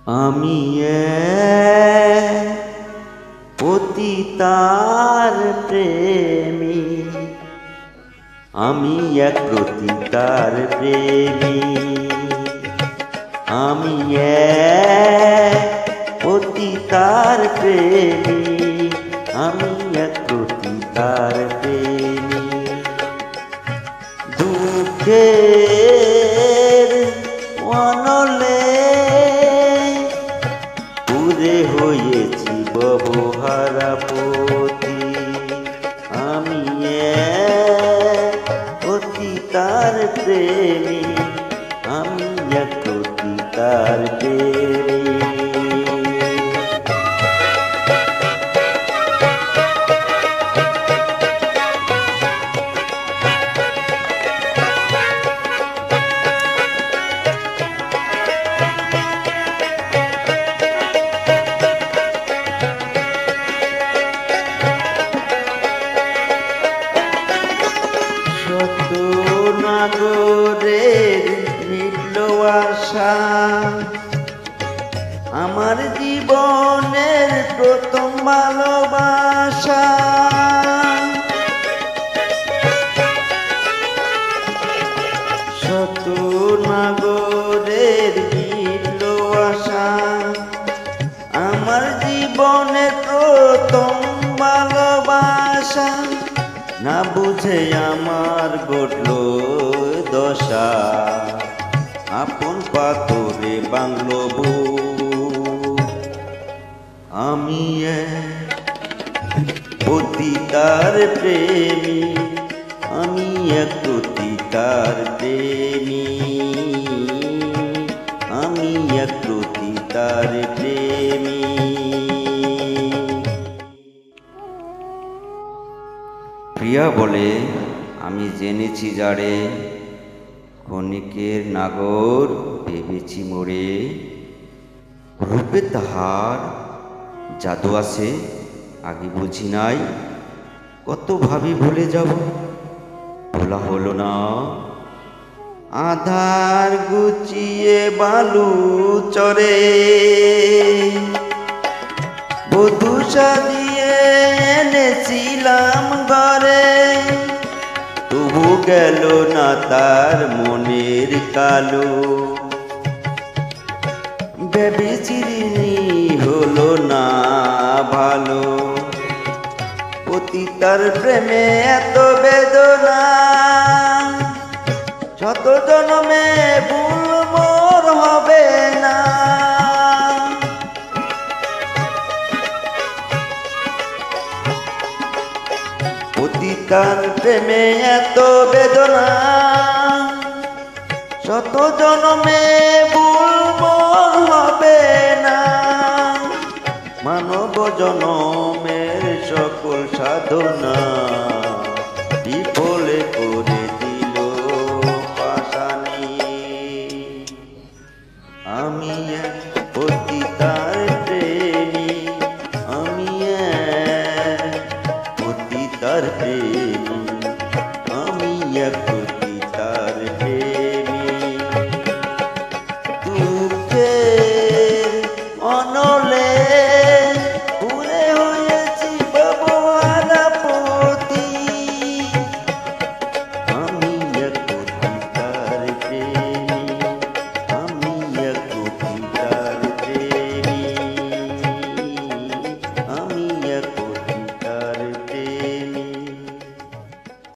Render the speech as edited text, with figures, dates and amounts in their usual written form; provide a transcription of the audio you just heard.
আমি পতিতার প্রেমী, আমি এক পতিতার প্রেমী, আমি পতিতার প্রেমী, আমি এক পতিতার প্রেমী। দুঃখের অনলে পুরে হয়েছি বহুহারা পতি, আমি পতিতার প্রেমী, আমি এক পতিতার প্রেমী। নাগরের মিটল আশা, আমার জীবনের প্রথম ভালোবাসা। শত নাগরের মিটল আশা, আমার জীবনের প্রথম ভালোবাসা। না বুঝে আমার ঘটল দশা, আপন পাথরে বাংলো বুক। আমি পতিতার প্রেমী, আমি এক পতিতার প্রেমী, আমি এক পতিতার প্রেমী। প্রিয়া বলে আমি জেনেছি যারে, ক্ষণিকের নাগর ভেবেছি মোরে। রূপে তাহার জাদু আছে আগে বুঝি নাই, কত ভাবি ভুলে যাব ভোলা হলো না। আধার গুছিয়ে বালু চরে বধূ সাজিয়ে এনেছিলাম ঘরে, তবু গেল না তার মনের কালো। ভেবেছিলি হলো না ভালো, পতিতার প্রেমে এত বেদনা। শত জন্মে ভুল মোর হবে না। পতিতার প্রেমে এত বেদনা, শত জন্মে ভুল মোর হবে না। মানব জনমের সকল সাধনা বিফলে করে